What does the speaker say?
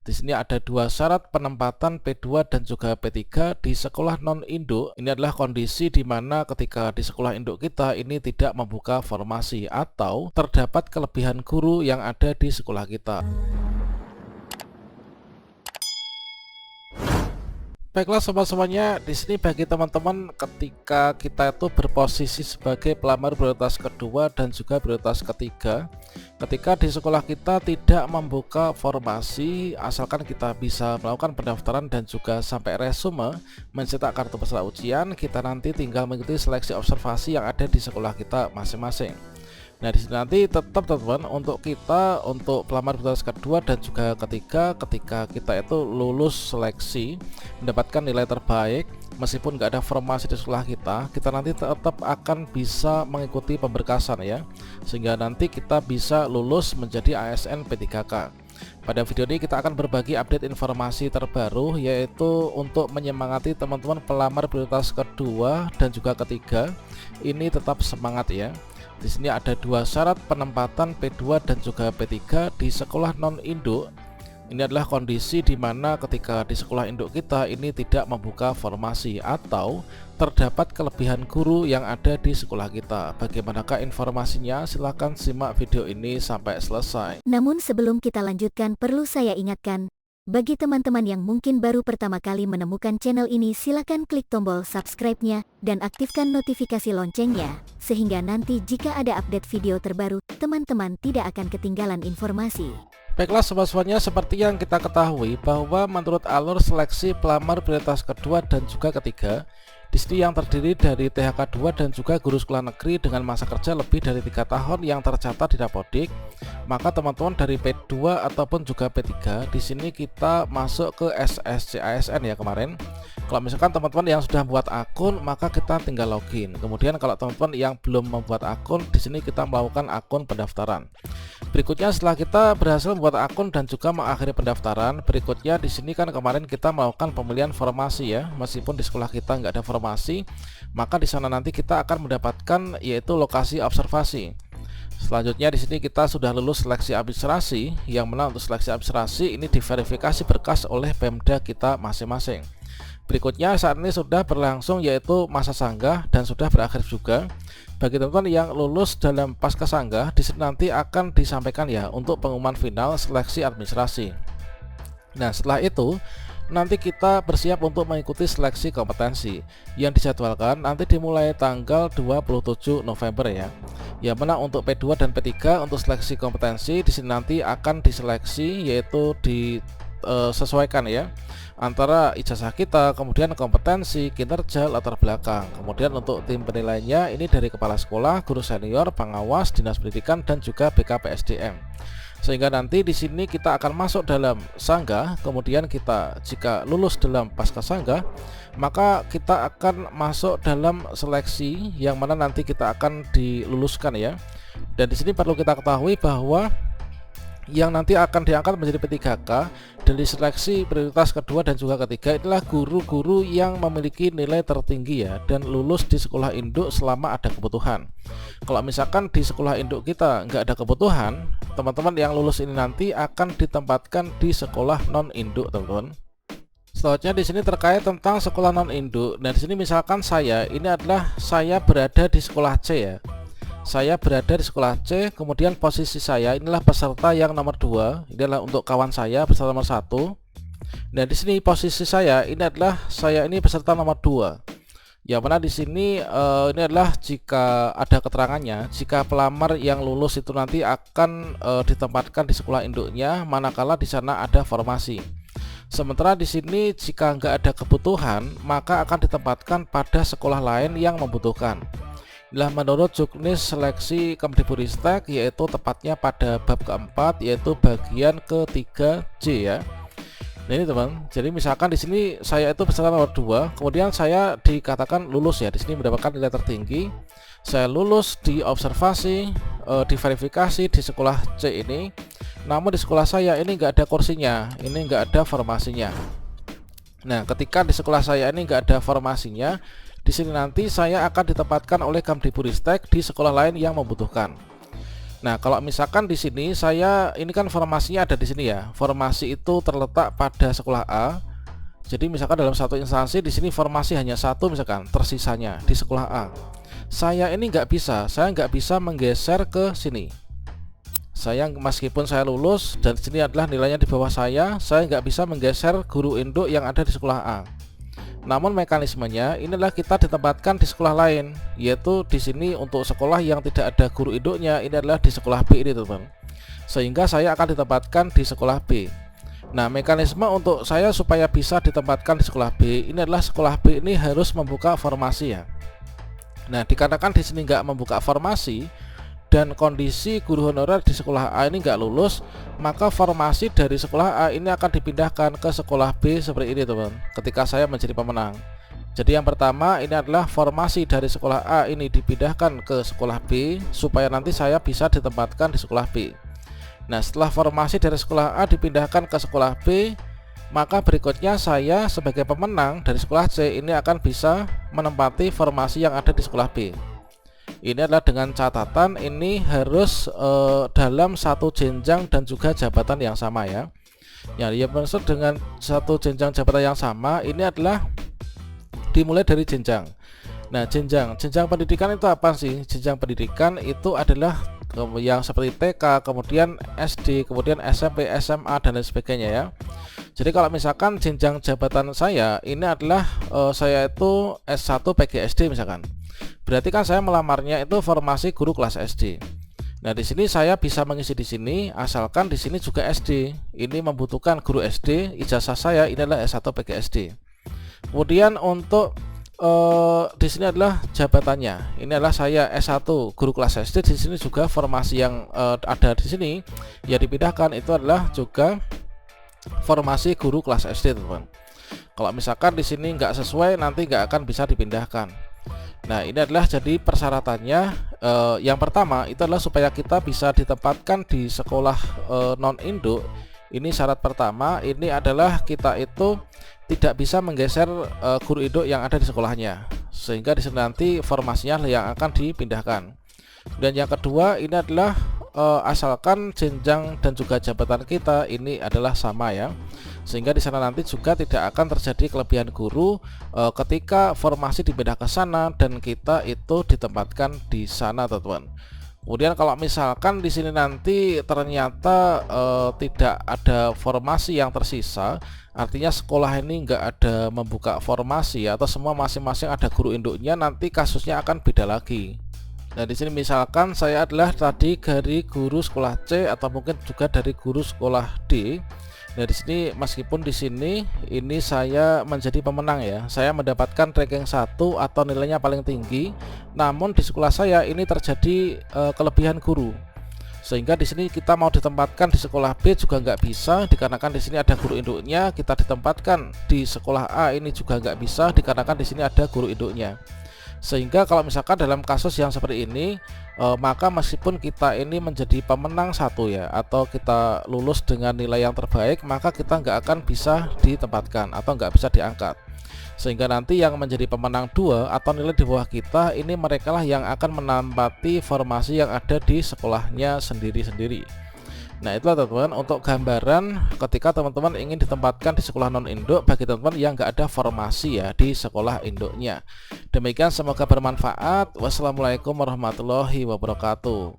Di sini ada dua syarat penempatan P2 dan juga P3 di sekolah non-induk. Ini adalah kondisi di mana ketika di sekolah induk kita ini tidak membuka formasi atau terdapat kelebihan guru yang ada di sekolah kita. Baiklah sobat-sobatnya, di sini bagi teman-teman ketika kita itu berposisi sebagai pelamar prioritas kedua dan juga prioritas ketiga, ketika di sekolah kita tidak membuka formasi, asalkan kita bisa melakukan pendaftaran dan juga sampai resume, mencetak kartu peserta ujian, kita nanti tinggal mengikuti seleksi observasi yang ada di sekolah kita masing-masing. Nah, di sini nanti tetap teman-teman untuk pelamar prioritas kedua dan juga ketiga, ketika kita itu lulus seleksi mendapatkan nilai terbaik meskipun nggak ada formasi di sekolah kita nanti tetap akan bisa mengikuti pemberkasan ya, sehingga nanti kita bisa lulus menjadi ASN P3K. Pada video ini kita akan berbagi update informasi terbaru, yaitu untuk menyemangati teman-teman pelamar prioritas kedua dan juga ketiga ini tetap semangat ya. Di sini ada dua syarat penempatan P2 dan juga P3 di sekolah non-induk. Ini adalah kondisi di mana ketika di sekolah induk kita ini tidak membuka formasi atau terdapat kelebihan guru yang ada di sekolah kita. Bagaimanakah informasinya? Silahkan simak video ini sampai selesai. Namun sebelum kita lanjutkan, perlu saya ingatkan, bagi teman-teman yang mungkin baru pertama kali menemukan channel ini, silakan klik tombol subscribe-nya dan aktifkan notifikasi loncengnya, sehingga nanti jika ada update video terbaru, teman-teman tidak akan ketinggalan informasi. Baiklah sobat-sobatnya, seperti yang kita ketahui bahwa menurut alur seleksi pelamar prioritas kedua dan juga ketiga, di sini yang terdiri dari THK 2 dan juga guru sekolah negeri dengan masa kerja lebih dari 3 tahun yang tercatat di Dapodik, maka teman-teman dari P2 ataupun juga P3 di sini kita masuk ke SSC ASN ya kemarin. Kalau misalkan teman-teman yang sudah membuat akun, maka kita tinggal login. Kemudian kalau teman-teman yang belum membuat akun, di sini kita melakukan akun pendaftaran. Berikutnya setelah kita berhasil membuat akun dan juga mengakhiri pendaftaran, berikutnya di sini kan kemarin kita melakukan pemilihan formasi ya. Meskipun di sekolah kita nggak ada formasi, maka di sana nanti kita akan mendapatkan yaitu lokasi observasi. Selanjutnya di sini kita sudah lulus seleksi administrasi, yang mana untuk seleksi administrasi ini diverifikasi berkas oleh Pemda kita masing-masing. Berikutnya saat ini sudah berlangsung yaitu masa sanggah dan sudah berakhir juga. Bagi teman-teman yang lulus dalam pasca sanggah, di sini nanti akan disampaikan ya untuk pengumuman final seleksi administrasi. Nah, setelah itu nanti kita bersiap untuk mengikuti seleksi kompetensi yang dijadwalkan nanti dimulai tanggal 27 November ya. Yang mana untuk P2 dan P3 untuk seleksi kompetensi di sini nanti akan diseleksi yaitu disesuaikan ya antara ijazah kita, kemudian kompetensi, kinerja, latar belakang. Kemudian untuk tim penilainya ini dari kepala sekolah, guru senior, pengawas, dinas pendidikan dan juga BKPSDM. Sehingga nanti di sini kita akan masuk dalam sanggah, kemudian kita jika lulus dalam pasca sanggah, maka kita akan masuk dalam seleksi yang mana nanti kita akan diluluskan ya. Dan di sini perlu kita ketahui bahwa yang nanti akan diangkat menjadi P3K dari seleksi prioritas kedua dan juga ketiga inilah guru-guru yang memiliki nilai tertinggi ya dan lulus di sekolah induk selama ada kebutuhan. Kalau misalkan di sekolah induk kita nggak ada kebutuhan, teman-teman yang lulus ini nanti akan ditempatkan di sekolah non induk teman-teman. Selanjutnya di sini terkait tentang sekolah non induk. Nah di sini misalkan saya berada di sekolah C ya. Saya berada di sekolah C, kemudian posisi saya inilah peserta yang nomor 2. Ini adalah untuk kawan saya peserta nomor 1. Nah, di sini posisi saya ini adalah saya ini peserta nomor 2. Yang mana di sini ini adalah jika ada keterangannya, jika pelamar yang lulus itu nanti akan ditempatkan di sekolah induknya manakala di sana ada formasi. Sementara di sini jika nggak ada kebutuhan, maka akan ditempatkan pada sekolah lain yang membutuhkan. Inilah menurut juknis seleksi Kemdikbudristek, yaitu tepatnya pada bab keempat yaitu bagian ketiga J ya. Nah ini teman, jadi misalkan di sini saya itu peserta nomor 2, kemudian saya dikatakan lulus ya, di sini mendapatkan nilai tertinggi. Saya lulus di observasi, diverifikasi di sekolah C ini. Namun di sekolah saya ini nggak ada kursinya, ini nggak ada formasinya. Nah, ketika di sekolah saya ini nggak ada formasinya, di sini nanti saya akan ditempatkan oleh Kemdikbudristek di sekolah lain yang membutuhkan. Nah, kalau misalkan di sini ini kan formasinya ada di sini ya. Formasi itu terletak pada sekolah A. Jadi misalkan dalam satu instansi di sini formasi hanya satu misalkan, tersisanya di sekolah A. Saya nggak bisa menggeser ke sini. Meskipun saya lulus dan sini adalah nilainya di bawah saya nggak bisa menggeser guru induk yang ada di sekolah A. Namun mekanismenya inilah kita ditempatkan di sekolah lain, yaitu di sini untuk sekolah yang tidak ada guru induknya, ini adalah di sekolah B ini teman-teman. Sehingga saya akan ditempatkan di sekolah B. Nah, mekanisme untuk saya supaya bisa ditempatkan di sekolah B ini adalah sekolah B ini harus membuka formasi ya. Nah, dikarenakan di sini nggak membuka formasi dan kondisi guru honorer di sekolah A ini nggak lulus, maka formasi dari sekolah A ini akan dipindahkan ke sekolah B seperti ini teman, ketika saya menjadi pemenang. Jadi yang pertama ini adalah formasi dari sekolah A ini dipindahkan ke sekolah B supaya nanti saya bisa ditempatkan di sekolah B. Nah, setelah formasi dari sekolah A dipindahkan ke sekolah B, maka berikutnya saya sebagai pemenang dari sekolah C ini akan bisa menempati formasi yang ada di sekolah B. Ini adalah dengan catatan ini harus dalam satu jenjang dan juga jabatan yang sama ya. Yang maksud dengan satu jenjang jabatan yang sama ini adalah dimulai dari jenjang. Nah, jenjang pendidikan itu apa sih? Jenjang pendidikan itu adalah yang seperti TK, kemudian SD, kemudian SMP, SMA dan lain sebagainya ya. Jadi kalau misalkan jenjang jabatan saya ini adalah saya itu S1 PGSD misalkan. Berarti kan saya melamarnya itu formasi guru kelas SD. Nah, di sini saya bisa mengisi di sini asalkan di sini juga SD. Ini membutuhkan guru SD, ijazah saya ini adalah S1 PGSD. Kemudian untuk di sini adalah jabatannya. Ini adalah saya S1 guru kelas SD. Di sini juga formasi yang ada di sini ya dipindahkan itu adalah juga formasi guru kelas SD, teman-teman. Kalau misalkan di sini nggak sesuai nanti nggak akan bisa dipindahkan. Nah, ini adalah jadi persyaratannya. Yang pertama itu adalah supaya kita bisa ditempatkan di sekolah non induk. Ini syarat pertama, ini adalah kita itu tidak bisa menggeser guru induk yang ada di sekolahnya, sehingga di sini nanti formasinya yang akan dipindahkan. Dan yang kedua ini adalah asalkan jenjang dan juga jabatan kita ini adalah sama ya, sehingga di sana nanti juga tidak akan terjadi kelebihan guru ketika formasi dipindah ke sana dan kita itu ditempatkan di sana, teman-teman. Kemudian kalau misalkan di sini nanti ternyata tidak ada formasi yang tersisa, artinya sekolah ini nggak ada membuka formasi atau semua masing-masing ada guru induknya, nanti kasusnya akan beda lagi. Nah, di sini misalkan saya adalah tadi dari guru sekolah C atau mungkin juga dari guru sekolah D. Nah, di sini meskipun di sini ini saya menjadi pemenang ya, saya mendapatkan ranking 1 atau nilainya paling tinggi, namun di sekolah saya ini terjadi kelebihan guru, sehingga di sini kita mau ditempatkan di sekolah B juga nggak bisa dikarenakan di sini ada guru induknya. Kita ditempatkan di sekolah A ini juga nggak bisa dikarenakan di sini ada guru induknya. Sehingga kalau misalkan dalam kasus yang seperti ini maka meskipun kita ini menjadi pemenang satu ya, atau kita lulus dengan nilai yang terbaik, maka kita nggak akan bisa ditempatkan atau nggak bisa diangkat. Sehingga nanti yang menjadi pemenang 2 atau nilai di bawah kita ini mereka lah yang akan menempati formasi yang ada di sekolahnya sendiri-sendiri. Nah, itulah teman-teman untuk gambaran ketika teman-teman ingin ditempatkan di sekolah non induk bagi teman-teman yang nggak ada formasi ya di sekolah induknya. Demikian, semoga bermanfaat. Wassalamualaikum warahmatullahi wabarakatuh.